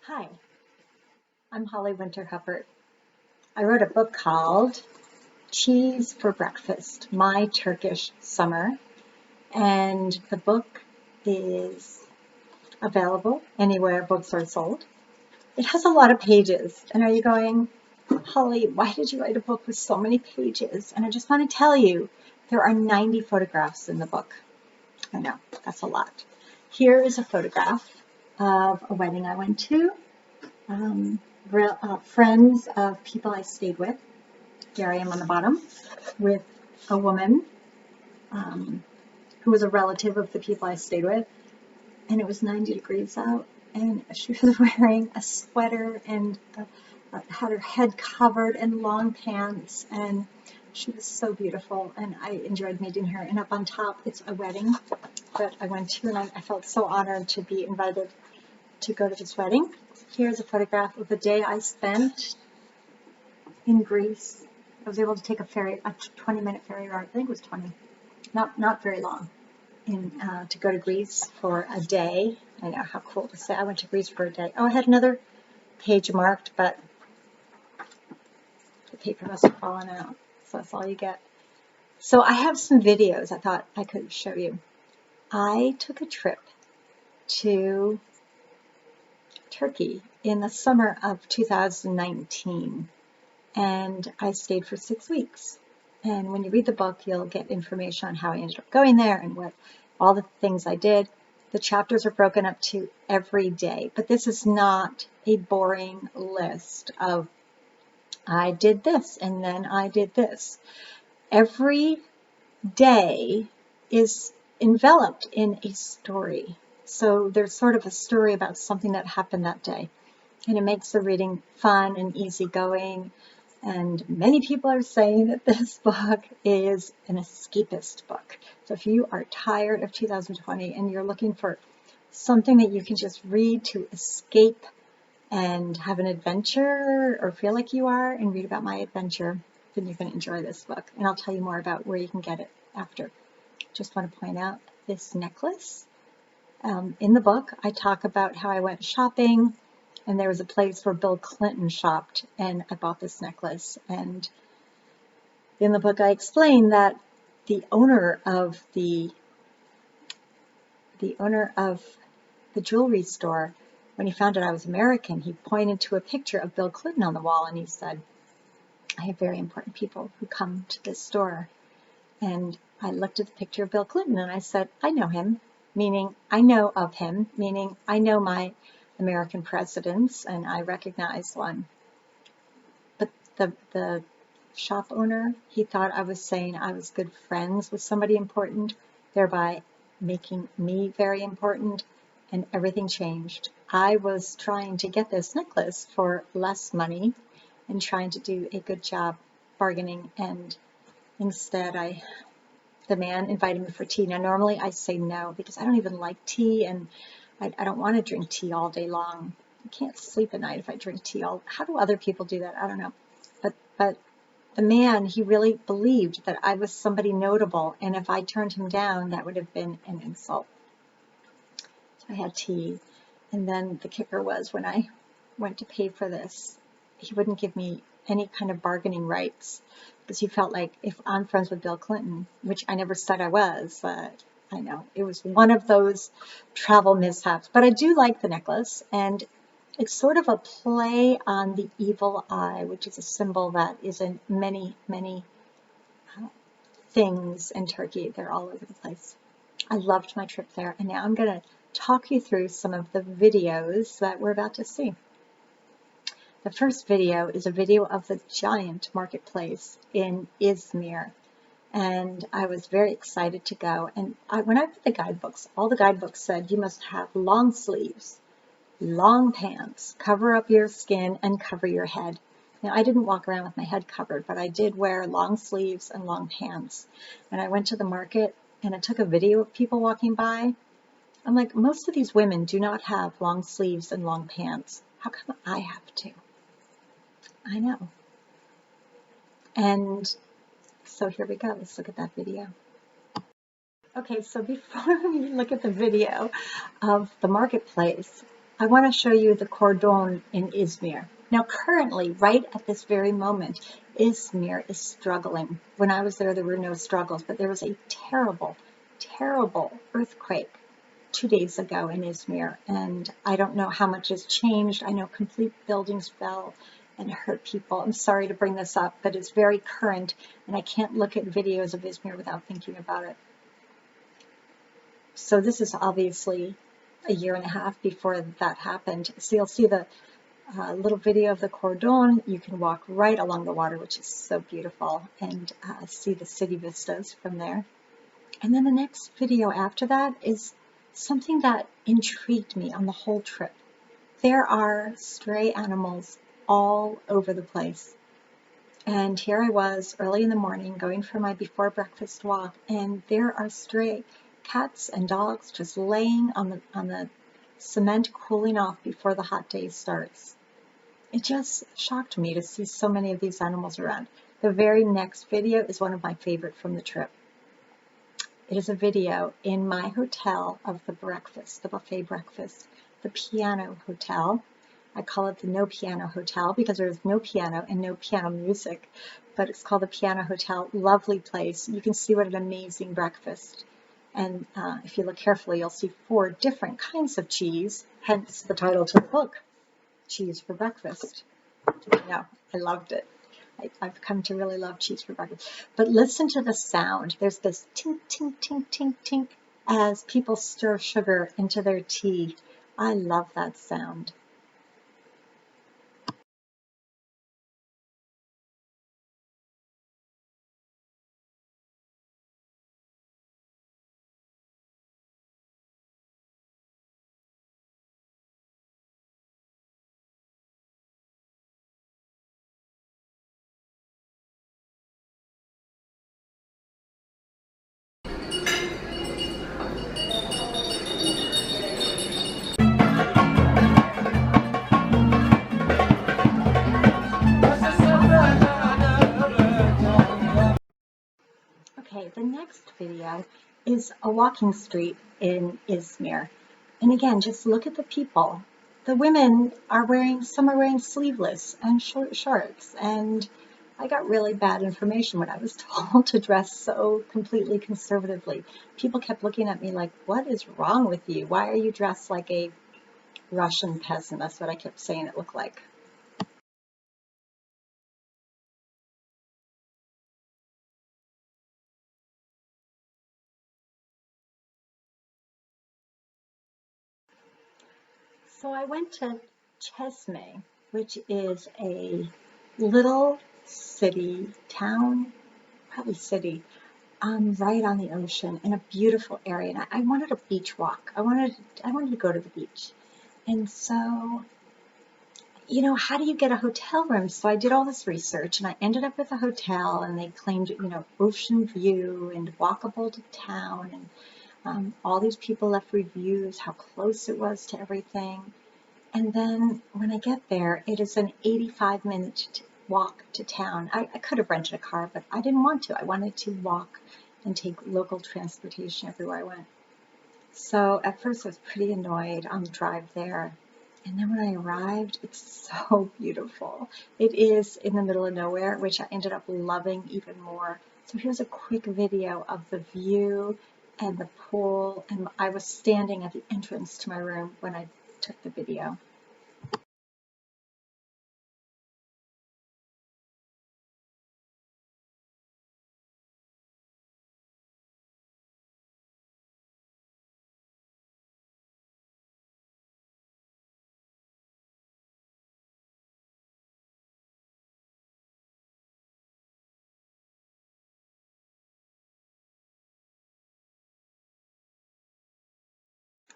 Hi, I'm Winter Huppert. I wrote a book called Cheese for Breakfast, My Turkish Summer, and the book is available anywhere books are sold. It has a lot of pages, and are you going, Holly, why did you write a book with so many pages? And I just want to tell you, there are 90 photographs in the book. I know, that's a lot. Here is a photograph of a wedding I went to. Friends of people I stayed with. Here I am on the bottom with a woman who was a relative of the people I stayed with, and it was 90 degrees out, and she was wearing a sweater and had her head covered and long pants, and she was so beautiful, and I enjoyed meeting her. And up on top, it's a wedding that I went to, and I felt so honored to be invited to go to this wedding. Here's a photograph of the day I spent in Greece. I was able to take a 20-minute ferry ride. I think it was 20, not very long, to go to Greece for a day. I know, how cool to say I went to Greece for a day. Oh, I had another page marked, but the paper must have fallen out, so that's all you get. So I have some videos I thought I could show you. I took a trip to Turkey in the summer of 2019. And I stayed for 6 weeks. And when you read the book, you'll get information on how I ended up going there and what all the things I did. The chapters are broken up to every day, but this is not a boring list of I did this and then I did this. Every day is enveloped in a story. So there's sort of a story about something that happened that day. And it makes the reading fun and easygoing. And many people are saying that this book is an escapist book. So if you are tired of 2020 and you're looking for something that you can just read to escape and have an adventure, or feel like you are and read about my adventure, then you're going to enjoy this book. And I'll tell you more about where you can get it after. Just want to point out this necklace. In the book, I talk about how I went shopping, and there was a place where Bill Clinton shopped, and I bought this necklace. And in the book, I explain that the owner of the jewelry store, when he found out I was American, he pointed to a picture of Bill Clinton on the wall, and he said, I have very important people who come to this store. And I looked at the picture of Bill Clinton, and I said, I know him, meaning I know of him, meaning I know my American presidents, and I recognize one. But the shop owner, he thought I was saying I was good friends with somebody important, thereby making me very important, and everything changed. I was trying to get this necklace for less money and trying to do a good job bargaining, and instead the man invited me for tea. Now normally I say no because I don't even like tea, and I don't want to drink tea all day long. I can't sleep at night if I drink tea. How do other people do that? I don't know. But the man, he really believed that I was somebody notable, and if I turned him down, that would have been an insult. So I had tea, and then the kicker was when I went to pay for this, he wouldn't give me any kind of bargaining rights because he felt like if I'm friends with Bill Clinton, which I never said I was, but I know it was one of those travel mishaps. But I do like the necklace, and it's sort of a play on the evil eye, which is a symbol that is in many, many things in Turkey. They're all over the place. I loved my trip there, and now I'm going to talk you through some of the videos that we're about to see. The first video is a video of the giant marketplace in Izmir, and I was very excited to go. And when I read the guidebooks, all the guidebooks said you must have long sleeves, long pants, cover up your skin, and cover your head. Now, I didn't walk around with my head covered, but I did wear long sleeves and long pants. And I went to the market, and I took a video of people walking by. I'm like, most of these women do not have long sleeves and long pants. How come I have to? I know. And so here we go. Let's look at that video. Okay, so before we look at the video of the marketplace, I want to show you the cordon in Izmir. Now, currently, right at this very moment, Izmir is struggling. When I was there, there were no struggles, but there was a terrible, terrible earthquake 2 days ago in Izmir, and I don't know how much has changed. I know complete buildings fell and hurt people. I'm sorry to bring this up, but it's very current, and I can't look at videos of Izmir without thinking about it. So this is obviously a year and a half before that happened. So you'll see the little video of the cordon. You can walk right along the water, which is so beautiful, and see the city vistas from there. And then the next video after that is something that intrigued me on the whole trip. There are stray animals all over the place. And here I was early in the morning going for my before breakfast walk, and there are stray cats and dogs just laying on the cement, cooling off before the hot day starts. It just shocked me to see so many of these animals around. The very next video is one of my favorite from the trip. It is a video in my hotel of the breakfast, the buffet breakfast, the piano hotel. I call it the no piano hotel because there's no piano and no piano music, but it's called the Piano Hotel. Lovely place. You can see what an amazing breakfast. And if you look carefully, you'll see 4 different kinds of cheese, hence the title to the book, Cheese for Breakfast. Yeah, I loved it. I've come to really love cheese for breakfast. But listen to the sound. There's this tink, tink, tink, tink, tink as people stir sugar into their tea. I love that sound. Okay, the next video is a walking street in Izmir. And again, just look at the people. The women are wearing, some are wearing sleeveless and short shorts. And I got really bad information when I was told to dress so completely conservatively. People kept looking at me like, what is wrong with you? Why are you dressed like a Russian peasant? That's what I kept saying it looked like. So I went to Chesme, which is a little city, town, probably city, right on the ocean in a beautiful area. And I wanted a beach walk. I wanted to go to the beach. And so, you know, how do you get a hotel room? So I did all this research and I ended up with a hotel, and they claimed, you know, ocean view and walkable to town. And all these people left reviews, how close it was to everything. And then when I get there, it is an 85-minute walk to town. I could have rented a car, but I didn't want to. I wanted to walk and take local transportation everywhere I went. So at first I was pretty annoyed on the drive there. And then when I arrived, it's so beautiful. It is in the middle of nowhere, which I ended up loving even more. So here's a quick video of the view and the pool. And I was standing at the entrance to my room when I took the video.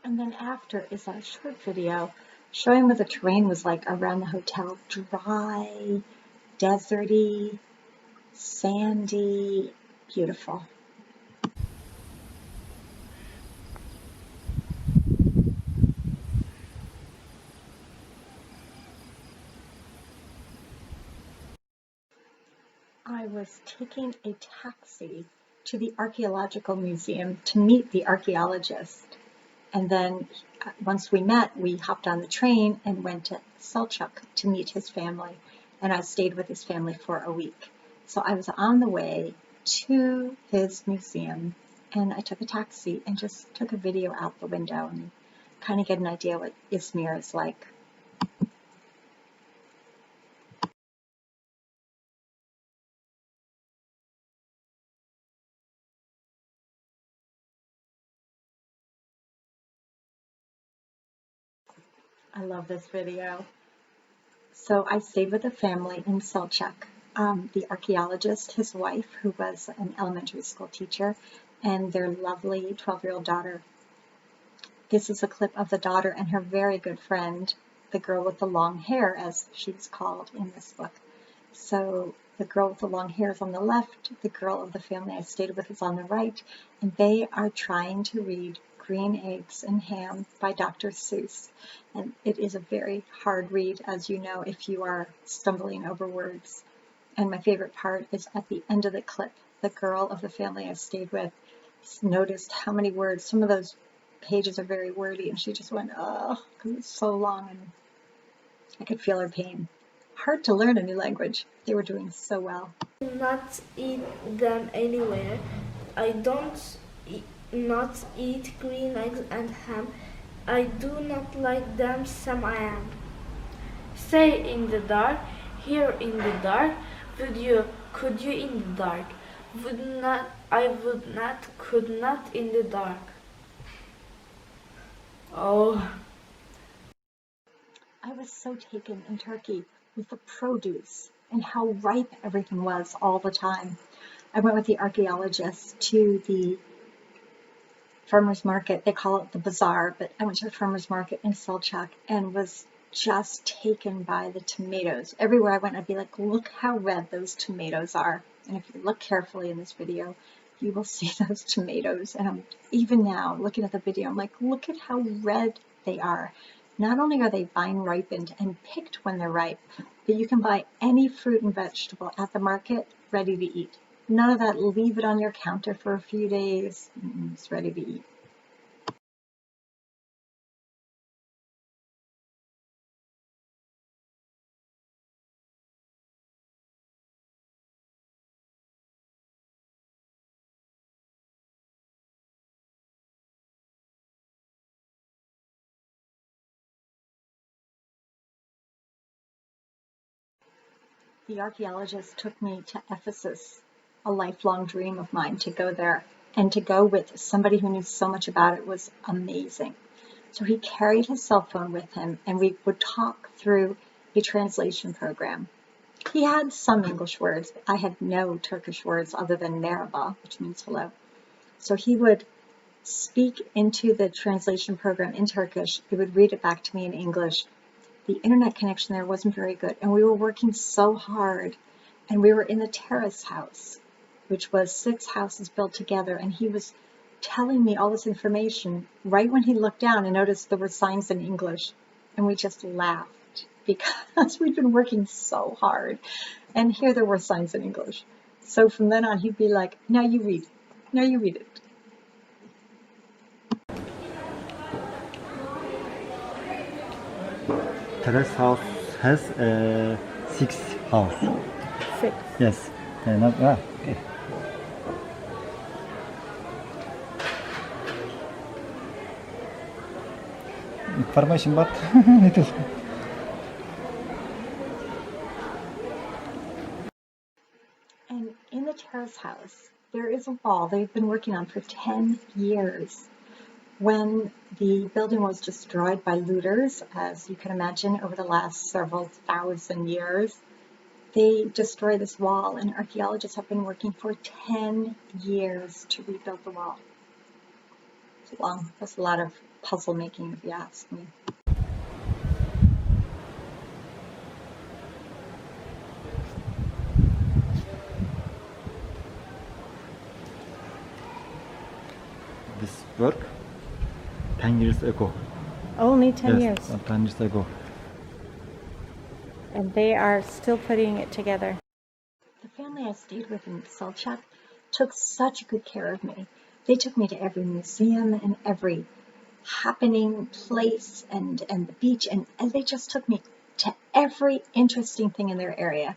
And then after is a short video showing what the terrain was like around the hotel. Dry, deserty, sandy, beautiful. I was taking a taxi to the archaeological museum to meet the archaeologist. And then once we met, we hopped on the train and went to Selçuk to meet his family, and I stayed with his family for a week. So I was on the way to his museum, and I took a taxi and just took a video out the window and kind of get an idea what Izmir is like. I love this video. So I stayed with a family in Selçuk. The archaeologist, his wife, who was an elementary school teacher, and their lovely 12-year-old daughter. This is a clip of the daughter and her very good friend, the girl with the long hair, as she's called in this book. So the girl with the long hair is on the left, the girl of the family I stayed with is on the right, and they are trying to read Green Eggs and Ham by Dr. Seuss. And it is a very hard read, as you know, if you are stumbling over words. And my favorite part is at the end of the clip, the girl of the family I stayed with noticed how many words, some of those pages are very wordy, and she just went, oh, because it's so long, and I could feel her pain. Hard to learn a new language. They were doing so well. Not eat them anywhere. I don't not eat green eggs and ham. I do not like them, some I am. Stay in the dark, here in the dark. Could you in the dark? I would not, could not in the dark. Oh. I was so taken in Turkey with the produce and how ripe everything was all the time. I went with the archaeologist to the farmer's market. They call it the bazaar, but I went to the farmer's market in Selçuk and was just taken by the tomatoes. Everywhere I went, I'd be like, look how red those tomatoes are. And if you look carefully in this video, you will see those tomatoes. And even now, looking at the video, I'm like, look at how red they are. Not only are they vine ripened and picked when they're ripe, but you can buy any fruit and vegetable at the market ready to eat. None of that, leave it on your counter for a few days. It's ready to eat. The archaeologist took me to Ephesus, a lifelong dream of mine to go there, and to go with somebody who knew so much about it was amazing. So he carried his cell phone with him, and we would talk through a translation program. He had some English words, but I had no Turkish words other than merhaba, which means hello. So he would speak into the translation program in Turkish. He would read it back to me in English. The internet connection there wasn't very good, and we were working so hard, and we were in the terrace house, which was 6 houses built together, and he was telling me all this information right when he looked down and noticed there were signs in English, and we just laughed because we'd been working so hard, and here there were signs in English. So from then on, he'd be like, now you read it. Terrace house has 6 house. 6. Yes. Okay. Information, but little. And in the terrace house, there is a wall they've been working on for 10 years. When the building was destroyed by looters, as you can imagine, over the last several thousand years, they destroyed this wall, and archaeologists have been working for 10 years to rebuild the wall. It's long. That's a lot of puzzle making, if you ask me. This work 10 years ago. Only 10 Yes, years. 10 years ago. And they are still putting it together. The family I stayed with in Selçuk took such good care of me. They took me to every museum and every happening place and the beach, and they just took me to every interesting thing in their area.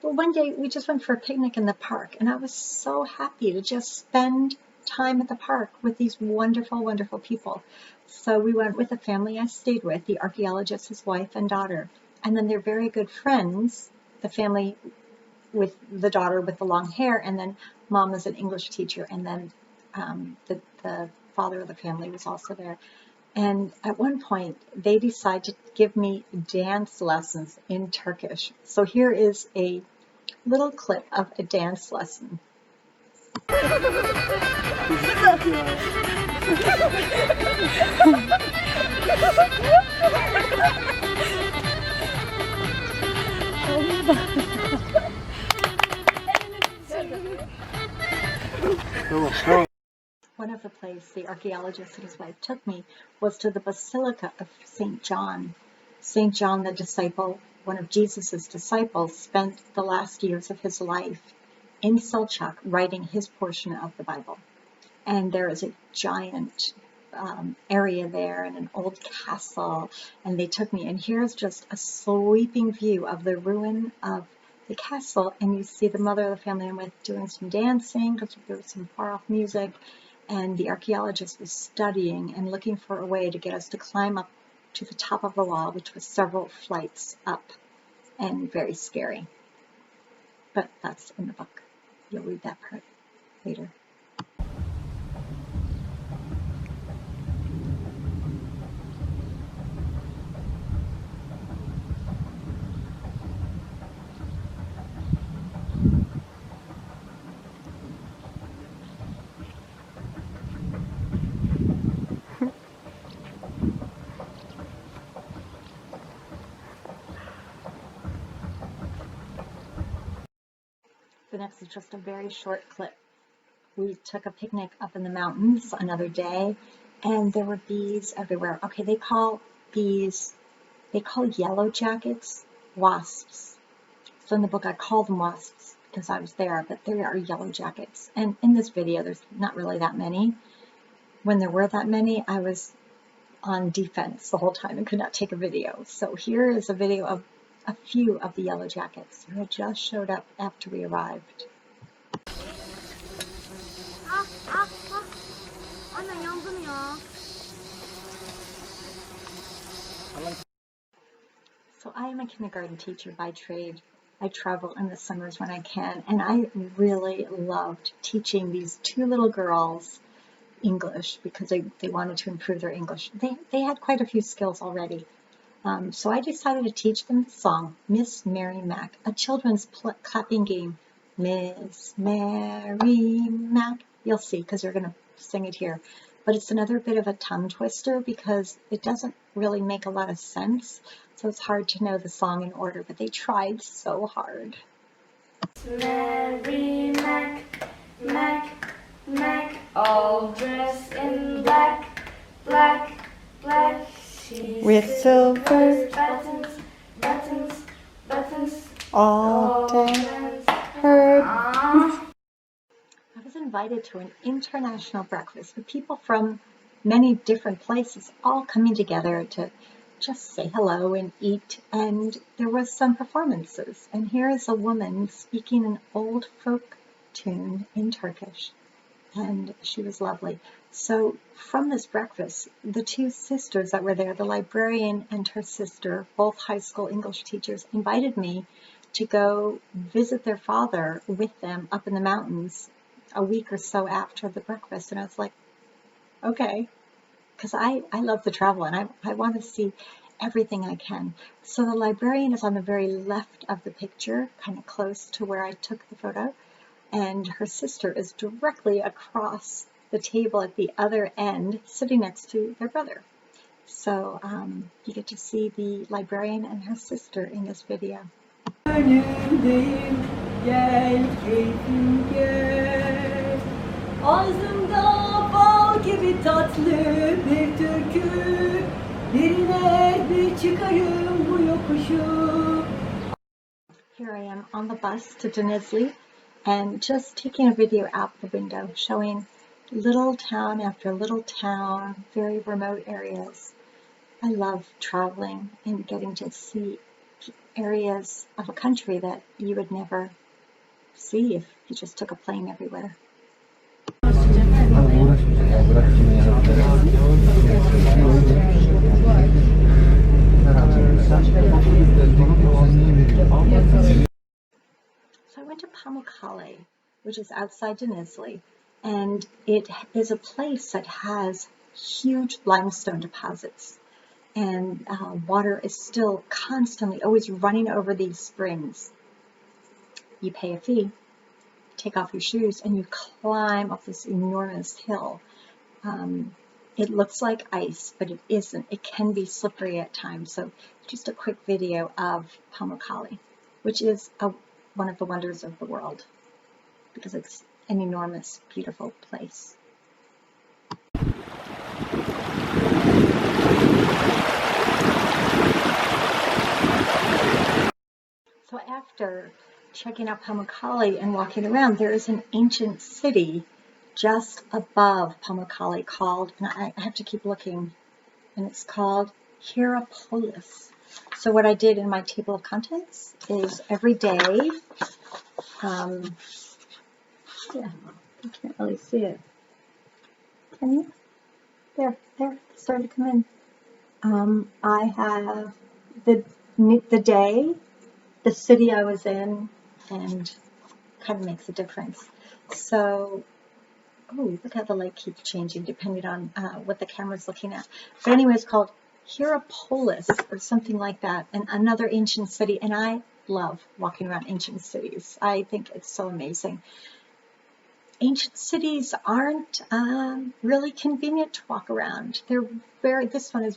Well, one day we just went for a picnic in the park, and I was so happy to just spend time at the park with these wonderful, wonderful people. So we went with the family I stayed with, the archaeologist, his wife and daughter, and then they're very good friends, the family with the daughter with the long hair, and then mom is an English teacher, and then the father of the family was also there. And at one point, they decided to give me dance lessons in Turkish. So here is a little clip of a dance lesson. One of the places the archaeologist and his wife took me was to the Basilica of St. John. St. John, the disciple, one of Jesus's disciples, spent the last years of his life in Selçuk writing his portion of the Bible. And there is a giant area there and an old castle, and they took me, and here's just a sweeping view of the ruin of the castle, and you see the mother of the family I'm with doing some dancing because there was some far off music, and the archaeologist was studying and looking for a way to get us to climb up to the top of the wall, which was several flights up and very scary. But that's in the book. You'll read that part later. The next is just a very short clip. We took a picnic up in the mountains another day, and there were bees everywhere. Okay, they call yellow jackets wasps. So in the book I call them wasps because I was there, but they are yellow jackets. And in this video there's not really that many. When there were that many, I was on defense the whole time and could not take a video. So here is a video of a few of the yellow jackets who had just showed up after we arrived. So I am a kindergarten teacher by trade. I travel in the summers when I can, and I really loved teaching these two little girls English because they wanted to improve their English. They had quite a few skills already. So I decided to teach them the song, Miss Mary Mac, a children's clapping game. Miss Mary Mac. You'll see because they're going to sing it here. But it's another bit of a tongue twister because it doesn't really make a lot of sense. So it's hard to know the song in order, but they tried so hard. Mary Mac, Mac, Mac, all dressed in black, black, black. She's With silver buttons, buttons, buttons, all down buttons. her. I was invited to an international breakfast with people from many different places, all coming together to just say hello and eat, and there was some performances. And here is a woman speaking an old folk tune in Turkish, and she was lovely. So from this breakfast, the two sisters that were there, the librarian and her sister, both high school English teachers, invited me to go visit their father with them up in the mountains a week or so after the breakfast. And I was like, okay, because I love to travel and I want to see everything I can. So the librarian is on the very left of the picture, kind of close to where I took the photo, and her sister is directly across the table at the other end, sitting next to their brother. So you get to see the librarian and her sister in this video. Önümdeyim, gel keyfim gel. Ağzımda bal gibi tatlı bir türkü. Birine bir çıkayım bu yokuşu. Here I am on the bus to Denizli and just taking a video out the window showing little town after little town, very remote areas. I love traveling and getting to see areas of a country that you would never see if you just took a plane everywhere. So I went to Pamukkale, which is outside Denizli, and it is a place that has huge limestone deposits, and water is still constantly always running over these springs. You pay a fee, take off your shoes, and you climb up this enormous hill. It looks like ice, but it isn't. It can be slippery at times. So just a quick video of Pamukkale, which is one of the wonders of the world because it's an enormous, beautiful place. So after checking out Pamukkale and walking around, there is an ancient city just above Pamukkale called, and I have to keep looking, and it's called Hierapolis. So what I did in my table of contents is every day, yeah, you can't really see it. Can you? There, it's starting to come in. I have the day, the city I was in, and kind of makes a difference. So, oh, look how the light keeps changing depending on what the camera's looking at. But anyway, it's called Hierapolis or something like that, and another ancient city. And I love walking around ancient cities. I think it's so amazing. Ancient cities aren't really convenient to walk around. This one is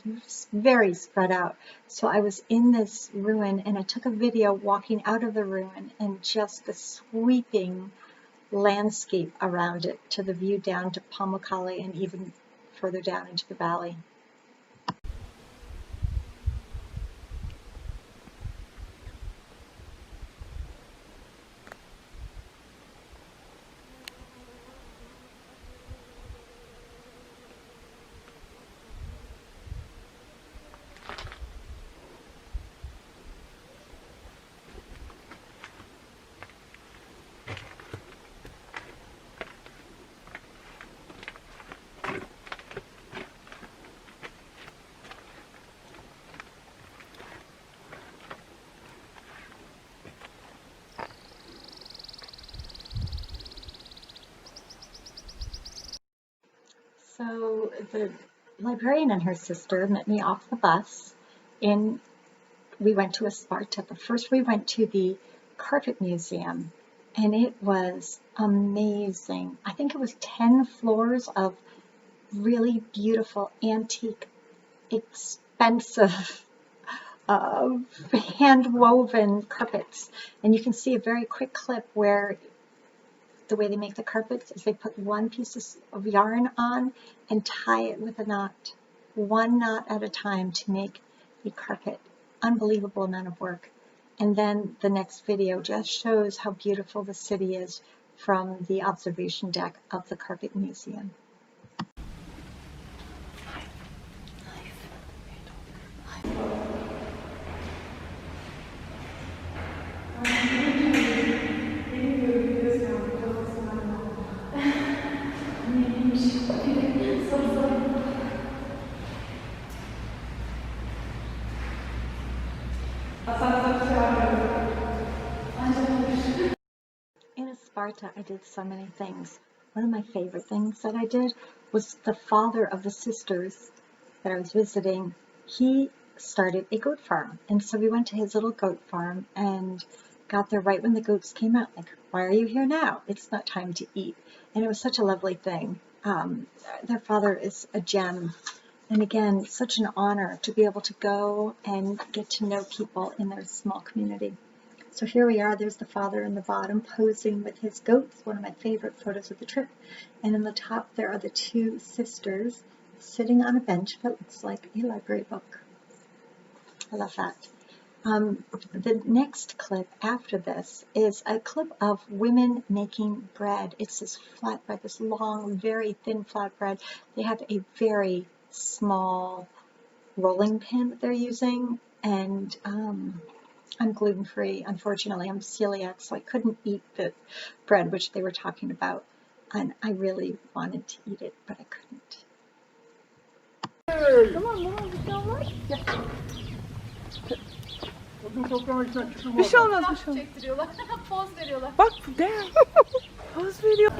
very spread out. So I was in this ruin and I took a video walking out of the ruin and just the sweeping landscape around it to the view down to Pamukkale and even further down into the valley. So the librarian and her sister met me off the bus we went to Sparta, but first we went to the Carpet Museum, and it was amazing. I think it was 10 floors of really beautiful, antique, expensive, hand-woven carpets. And you can see a very quick clip where the way they make the carpets is they put one piece of yarn on and tie it with a knot, one knot at a time to make a carpet. Unbelievable amount of work. And then the next video just shows how beautiful the city is from the observation deck of the Carpet Museum. In Sparta, I did so many things. One of my favorite things that I did was the father of the sisters that I was visiting. He started a goat farm, and so we went to his little goat farm and got there right when the goats came out. Like, why are you here now? It's not time to eat. And it was such a lovely thing. Their father is a gem. And again, such an honor to be able to go and get to know people in their small community. So here we are, there's the father in the bottom posing with his goats, one of my favorite photos of the trip. And in the top there are the two sisters sitting on a bench that looks like a library book. I love that. The next clip after this is a clip of women making bread. It's this flatbread, this long, very thin flatbread. They have a very small rolling pin that they're using, and I'm gluten-free. Unfortunately, I'm celiac, so I couldn't eat the bread which they were talking about, and I really wanted to eat it, but I couldn't. Bir şey olmaz, bir şey olmaz. Çektiriyorlar. Poz veriyorlar. Bak ben. Poz veriyor.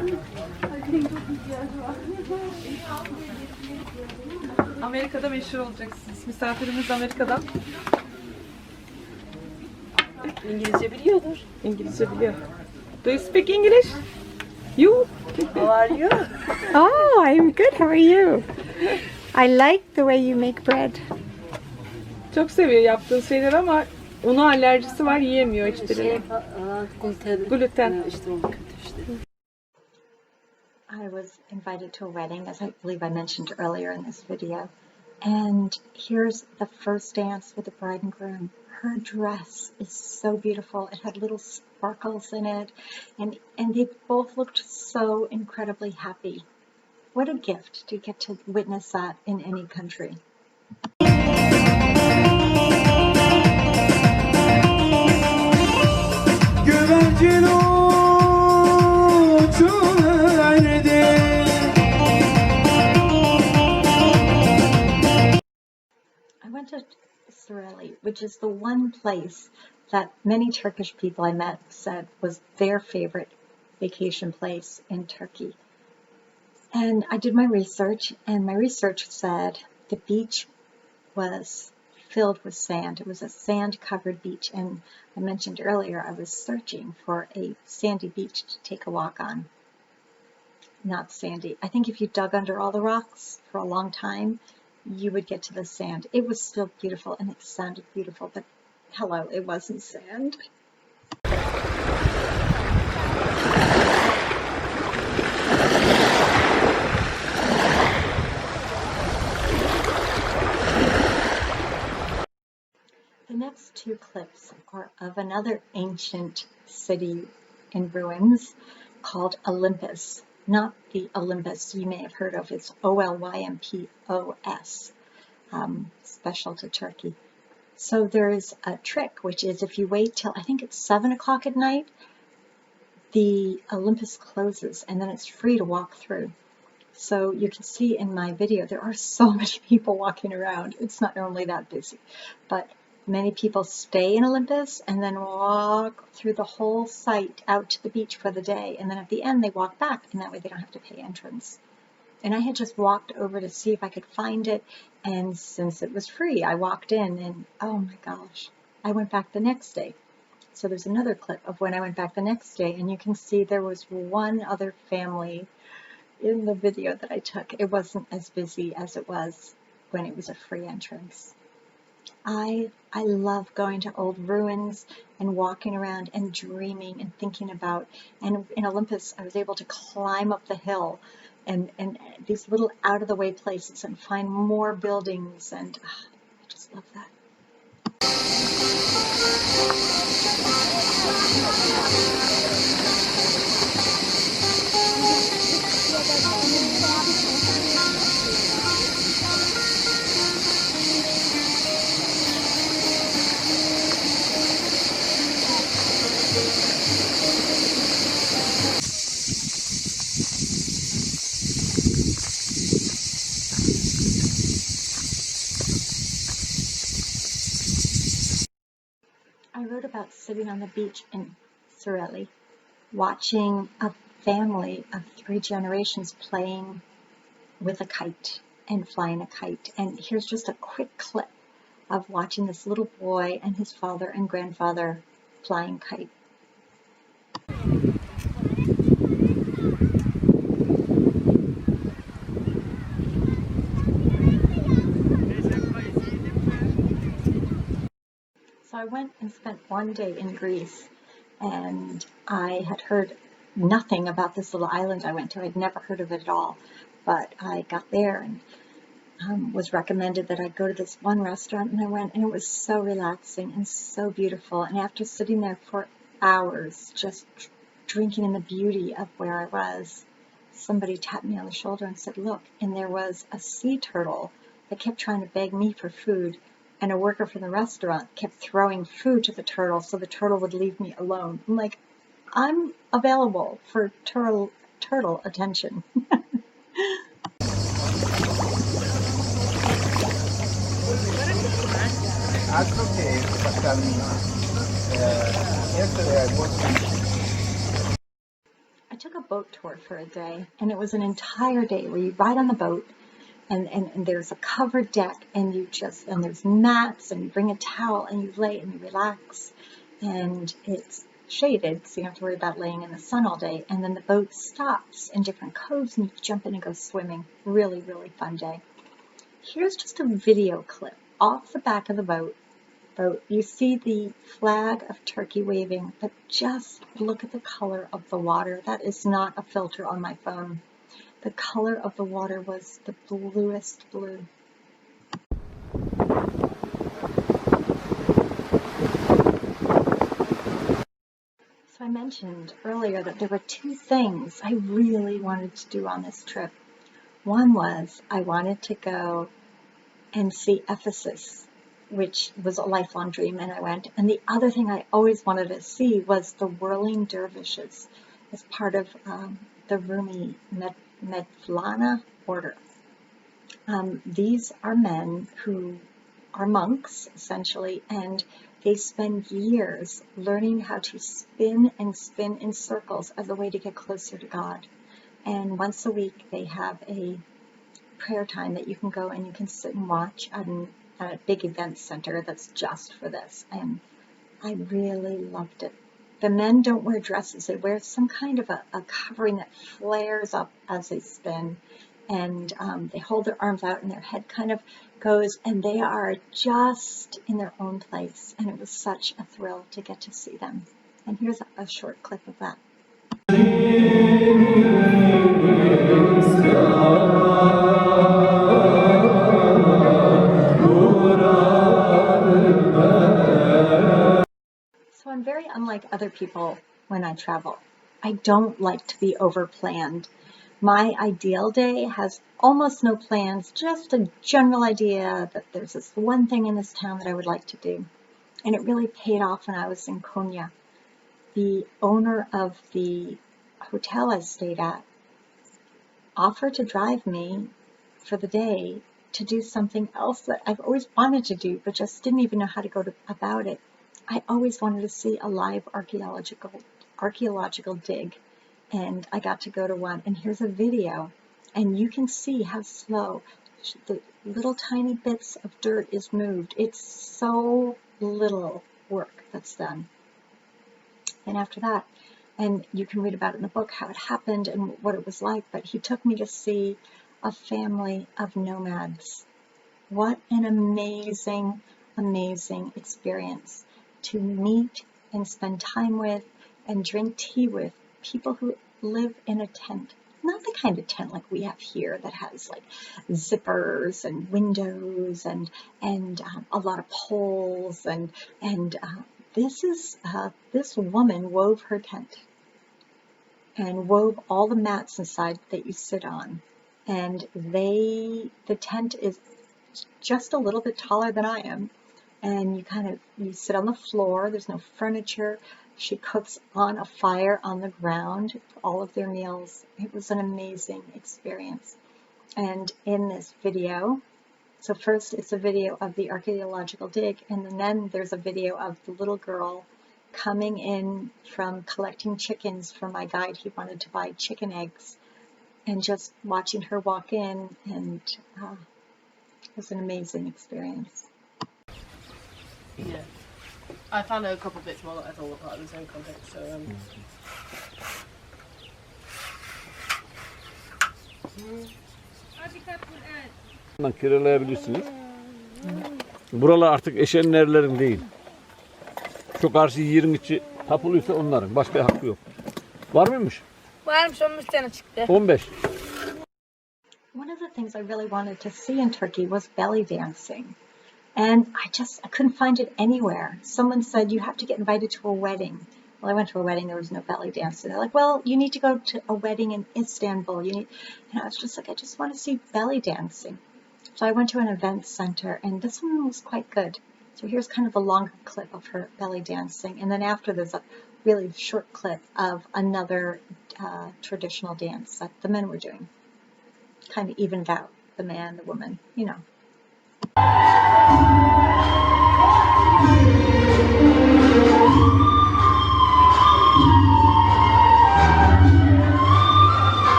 Amerika'da meşhur olacaksınız. Misafirimiz Amerika'dan. İngilizce biliyordur. İngilizce biliyor. Do you speak English? You? How are you? Oh, I'm good. How are you? I like the way you make bread. Çok seviyor yaptığın şeyler ama una alerjisi var, yiyemiyor hiçbirini. Gluten. İşte o kötü işte. I was invited to a wedding, as I believe I mentioned earlier in this video, and here's the first dance with the bride and groom. Her dress is so beautiful. It had little sparkles in it, and they both looked so incredibly happy. What a gift to get to witness that in any country. Güvercin uçuverdi. I went to Sureli, which is the one place that many Turkish people I met said was their favorite vacation place in Turkey. And I did my research, and my research said the beach was filled with sand. It was a sand-covered beach, and I mentioned earlier I was searching for a sandy beach to take a walk on. Not sandy. I think if you dug under all the rocks for a long time, you would get to the sand. It was still beautiful, and it sounded beautiful, but hello, it wasn't sand. The next two clips are of another ancient city in ruins called Olympus. Not the Olympus you may have heard of, it's Olympos, special to Turkey. So there's a trick, which is if you wait till, I think it's 7 o'clock at night, the Olympus closes, and then it's free to walk through. So you can see in my video, there are so many people walking around. It's not normally that busy, but many people stay in Olympus and then walk through the whole site out to the beach for the day. And then at the end, they walk back, and that way they don't have to pay entrance. And I had just walked over to see if I could find it. And since it was free, I walked in, and oh my gosh, I went back the next day. So there's another clip of when I went back the next day, and you can see there was one other family in the video that I took. It wasn't as busy as it was when it was a free entrance. I love going to old ruins and walking around and dreaming and thinking about, and in Olympus I was able to climb up the hill and these little out of the way places and find more buildings, and I just love that. I wrote about sitting on the beach in Sureli, watching a family of 3 generations playing with a kite and flying a kite. And here's just a quick clip of watching this little boy and his father and grandfather flying kite. So I went and spent one day in Greece, and I had heard nothing about this little island I went to. I'd never heard of it at all, but I got there, and was recommended that I go to this one restaurant, and I went, and it was so relaxing and so beautiful. And after sitting there for hours, just drinking in the beauty of where I was, somebody tapped me on the shoulder and said, "Look," and there was a sea turtle that kept trying to beg me for food, and a worker from the restaurant kept throwing food to the turtle so the turtle would leave me alone. I'm like, I'm available for turtle attention. I took a boat tour for a day, and it was an entire day where you ride on the boat, and there's a covered deck, and there's mats, and you bring a towel, and you lay and you relax, and it's shaded, so you don't have to worry about laying in the sun all day. And then the boat stops in different coves, and you jump in and go swimming. Really, really fun day. Here's just a video clip off the back of the boat. You see the flag of Turkey waving, but just look at the color of the water. That is not a filter on my phone. The color of the water was the bluest blue. So I mentioned earlier that there were two things I really wanted to do on this trip. One was I wanted to go and see Ephesus, which was a lifelong dream, and I went. And the other thing I always wanted to see was the Whirling Dervishes as part of the Rumi Mevlana order. These are men who are monks, essentially, and they spend years learning how to spin and spin in circles as a way to get closer to God. And once a week they have a prayer time that you can go and you can sit and watch at a big event center that's just for this. And I really loved it. The men don't wear dresses. They wear some kind of a covering that flares up as they spin. And they hold their arms out and their head kind of goes, and they are just in their own place. And it was such a thrill to get to see them. And here's a short clip of that. So I'm very unlike other people when I travel. I don't like to be overplanned. My ideal day has almost no plans, just a general idea that there's this one thing in this town that I would like to do. And it really paid off when I was in Konya. The owner of the hotel I stayed at offered to drive me for the day to do something else that I've always wanted to do, but just didn't even know how to go about it. I always wanted to see a live archaeological dig, and I got to go to one. And here's a video, and you can see how slow the little tiny bits of dirt is moved. It's so little work that's done. And after that, and you can read about it in the book, how it happened and what it was like, but he took me to see a family of nomads. What an amazing, amazing experience to meet and spend time with and drink tea with people who live in a tent. Not the kind of tent like we have here that has like zippers and windows and a lot of poles and this woman wove her tent and wove all the mats inside that you sit on, and the tent is just a little bit taller than I am, and you sit on the floor. There's no furniture. She cooks on a fire on the ground for all of their meals. It was an amazing experience. And in this video, so first it's a video of the archaeological dig, and then there's a video of the little girl coming in from collecting chickens for my guide. He wanted to buy chicken eggs, and just watching her walk in, and it was an amazing experience. Yeah. I found a couple bits more that I thought were part of the same context, so Kiralayabilirsiniz. Buralar artık Eşenlerlerin değil. Şu karşı yerin içi tapuluysa onların. Başka hakkı yok. Var mıymış? Varmış 15 tane çıktı. 15. One of the things I really wanted to see in Turkey was belly dancing. And I couldn't find it anywhere. Someone said you have to get invited to a wedding. Well, I went to a wedding, there was no belly dancing. They're like, well, you need to go to a wedding in Istanbul. And I was just like, I just want to see belly dancing. So I went to an event center, and this one was quite good. So here's kind of a longer clip of her belly dancing. And then after, there's a really short clip of another traditional dance that the men were doing. Kind of evened out the man, the woman, you know.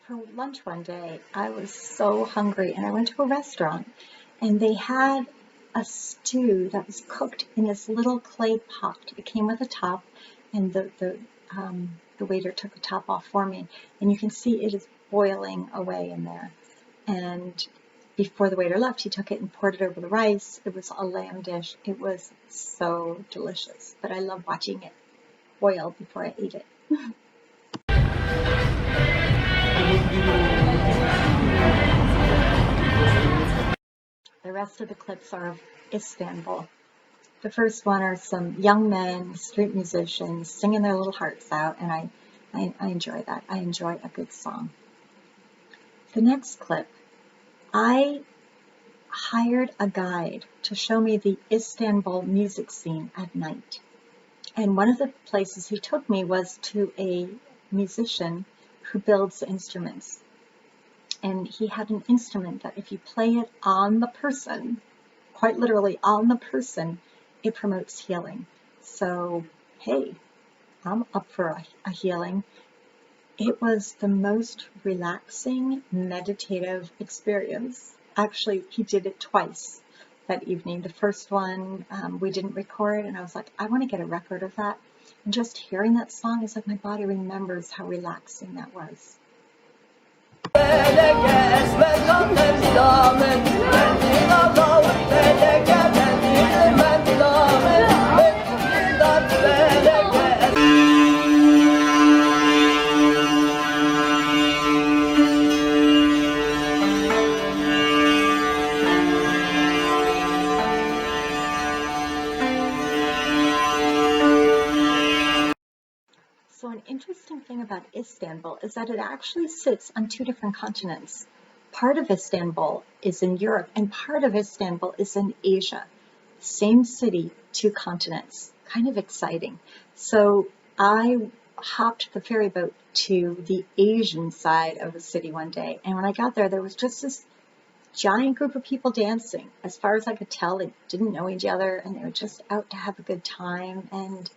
For lunch one day, I was so hungry, and I went to a restaurant, and they had a stew that was cooked in this little clay pot. It came with a top, and the waiter took the top off for me, and you can see it is boiling away in there. And before the waiter left, he took it and poured it over the rice. It was a lamb dish. It was so delicious, but I love watching it boil before I ate it. The rest of the clips are of Istanbul. The first one are some young men, street musicians, singing their little hearts out, and I enjoy that. I enjoy a good song. The next clip, I hired a guide to show me the Istanbul music scene at night. And one of the places he took me was to a musician who builds instruments. And he had an instrument that if you play it on the person, quite literally on the person, it promotes healing. So, hey, I'm up for a healing. It was the most relaxing, meditative experience. Actually, he did it twice that evening. The first one we didn't record, and I was like, I want to get a record of that. And just hearing that song is like my body remembers how relaxing that was. So an interesting thing about Istanbul is that it actually sits on two different continents. Part of Istanbul is in Europe, and part of Istanbul is in Asia. Same city, two continents. Kind of exciting. So I hopped the ferry boat to the Asian side of the city one day, and when I got there, there was just this giant group of people dancing. As far as I could tell, they didn't know each other, and they were just out to have a good time. And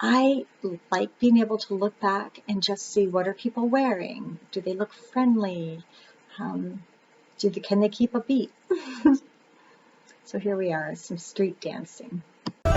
I like being able to look back and just see, what are people wearing? Do they look friendly? Can they keep a beat? So here we are, some street dancing. I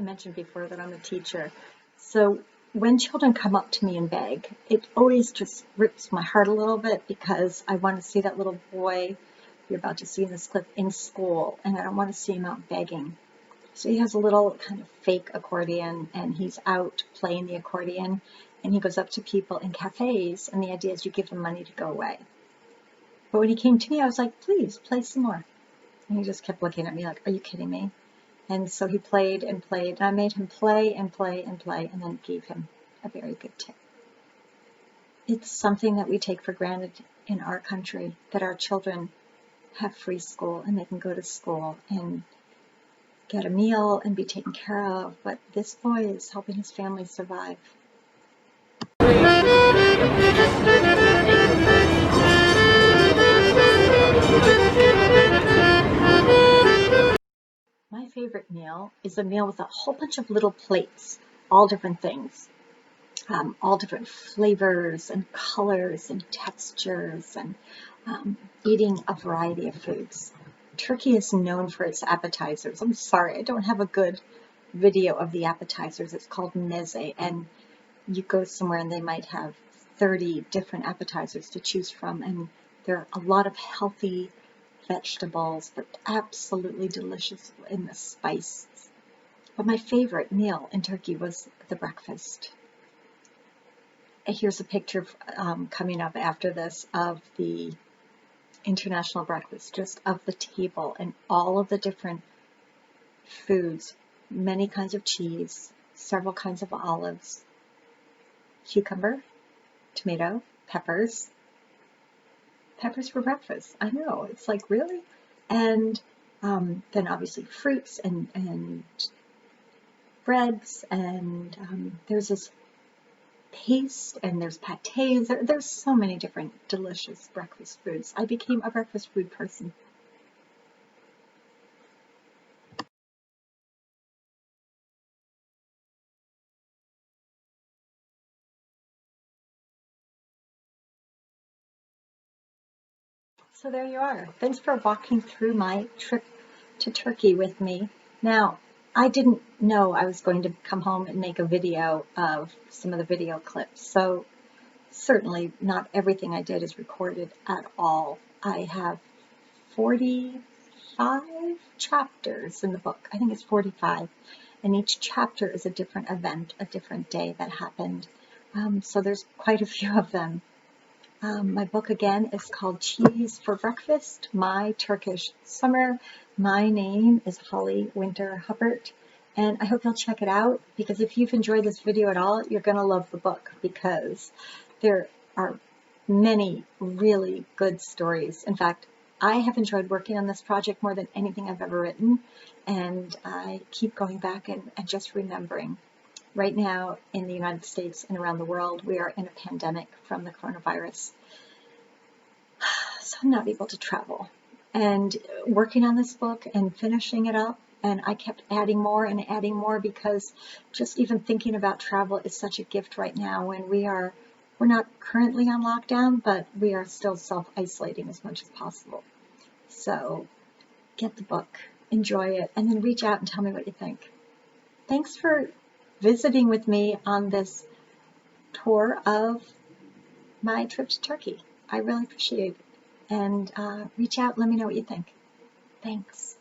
mentioned before that I'm a teacher. So when children come up to me and beg, it always just rips my heart a little bit, because I want to see that little boy you're about to see in this clip in school, and I don't want to see him out begging. So he has a little kind of fake accordion, and he's out playing the accordion, and he goes up to people in cafes, and the idea is you give him money to go away. But when he came to me, I was like, please, play some more. And he just kept looking at me like, are you kidding me? And so he played and played, and I made him play and play and play, and then gave him a very good tip. It's something that we take for granted in our country, that our children have free school and they can go to school and get a meal and be taken care of, but this boy is helping his family survive. My favorite meal is a meal with a whole bunch of little plates, all different things. all different flavors and colors and textures, and eating a variety of foods. Turkey is known for its appetizers. I'm sorry, I don't have a good video of the appetizers. It's called meze, and you go somewhere and they might have 30 different appetizers to choose from, and there are a lot of healthy vegetables. They're absolutely delicious in the spice. But my favorite meal in Turkey was the breakfast. Here's a picture coming up after this of the international breakfast, just of the table and all of the different foods, many kinds of cheese, several kinds of olives, cucumber, tomato, peppers. Peppers for breakfast. I know, it's like, really? And then obviously fruits and breads, and there's this paste, and there's pâtés. There's so many different delicious breakfast foods. I became a breakfast food person. So there you are. Thanks for walking through my trip to Turkey with me. Now, I didn't know I was going to come home and make a video of some of the video clips, so certainly not everything I did is recorded at all. I have 45 chapters in the book. I think it's 45. And each chapter is a different event, a different day that happened. So there's quite a few of them. My book again is called Cheese for Breakfast, My Turkish Summer. My name is Holly Winter Huppert, and I hope you'll check it out, because if you've enjoyed this video at all, you're going to love the book, because there are many really good stories. In fact, I have enjoyed working on this project more than anything I've ever written, and I keep going back and just remembering. Right now in the United States and around the world, we are in a pandemic from the coronavirus. So I'm not able to travel. And working on this book and finishing it up, and I kept adding more and adding more, because just even thinking about travel is such a gift right now when we're not currently on lockdown, but we are still self-isolating as much as possible. So get the book, enjoy it, and then reach out and tell me what you think. Thanks for visiting with me on this tour of my trip to Turkey. I really appreciate it. And reach out and let me know what you think. Thanks.